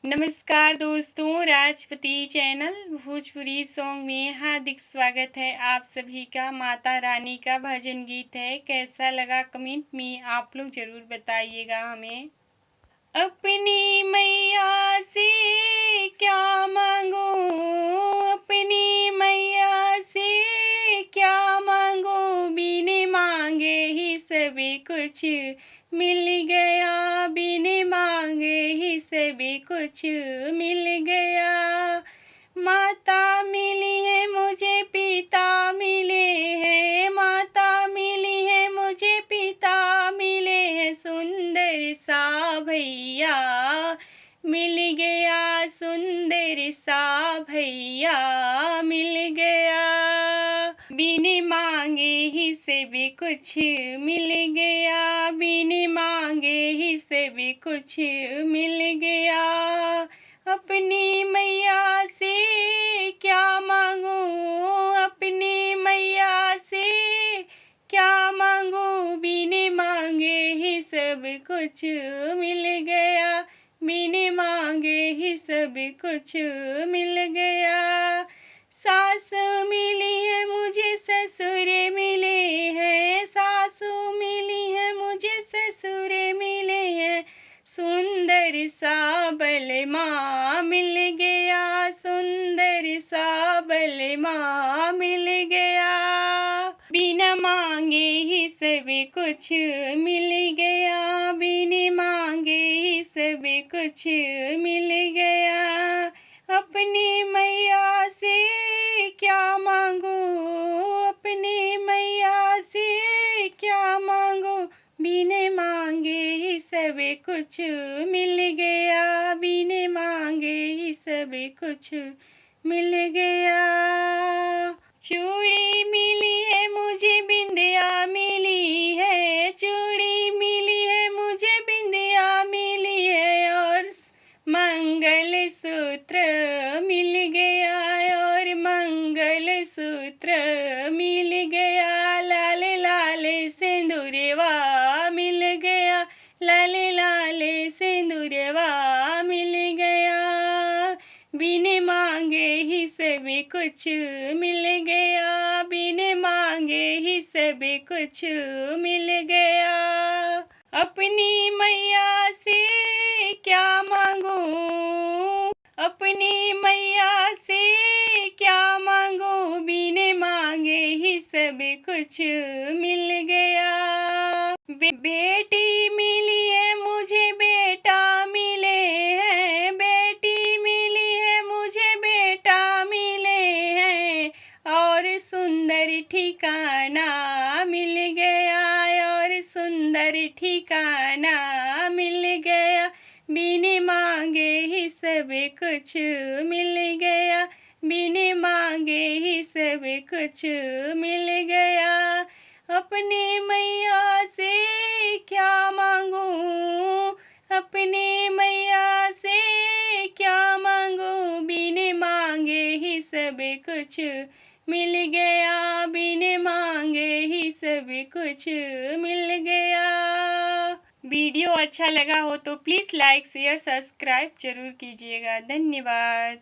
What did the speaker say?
नमस्कार दोस्तों, Rajpati channel Bhojpuri song में हार्दिक स्वागत है आप सभी का। माता रानी का भजन गीत है, कैसा लगा कमेंट में आप लोग ज़रूर बताइएगा हमें। अपनी मैया से क्या मांगो, अपनी मैया से क्या मांगो, बिन मांगे ही सभी कुछ मिल गया, बिन मांगे ही सभी कुछ मिल गया। माता मिली है मुझे, पिता मिले हैं, माता मिली है मुझे, पिता मिले हैं, सुंदर सा भैया मिल गया, सुंदर सा भैया मिल गया। बिन मांगे ही सभी कुछ मिल गया, बिन मांगे ही सभी कुछ मिल गया। अपनी मैया से क्या मांगो, अपनी मैया से क्या मांगो, बिन मांगे ही सब कुछ मिल गया, बिन मांगे ही सब कुछ मिल गया। सास मिली है मुझे, ससुर मिले हैं, सासू मिली है मुझे, ससुर मिले हैं, सुंदर सा बलमा मिल गया, सुंदर सा बलमा मिल गया। बिना मांगे ही सब कुछ मिल गया, बिन मांगे ही सब कुछ मिल गया। अपनी मैया से क्या मांगो, अपनी मैया से क्या मांगो, बिन मांगे ही सब कुछ मिल गया, बिन मांगे ही सब कुछ मिल गया। चूड़ी मिली है मुझे, बिंदिया मिली है, चूड़ी मिली है मुझे, बिंदिया मिली है, और मंगल सूत्र मिल गया, और मंगल सूत्र मिल गया। लाल लाल सिंदूरवा मिल गया, लाल लाल सिंदूरवा मिल गया। बिन मांगे ही सब कुछ मिल गया, बिन मांगे ही सब कुछ मिल गया। अपनी मैया से क्या मांगो, अपनी मैया से क्या मांगो, बिन मांगे ही सब कुछ मिल गया। बेटी मिली है मुझे, बेटा मिले हैं, बेटी मिली है मुझे, बेटा मिले हैं, और सुंदर ठिकाना मिल गया, और सुंदर ठिकाना मिल गया। बिन मांगे ही सब कुछ मिल गया, बिन मांगे ही सब कुछ मिल गया। अपने मैया से क्या मांगो, अपने मैया से क्या मांगो, बिन मांगे ही सब कुछ मिल गया, बिन मांगे ही सब कुछ मिल गया। वीडियो अच्छा लगा हो तो प्लीज़ लाइक शेयर सब्सक्राइब जरूर कीजिएगा। धन्यवाद।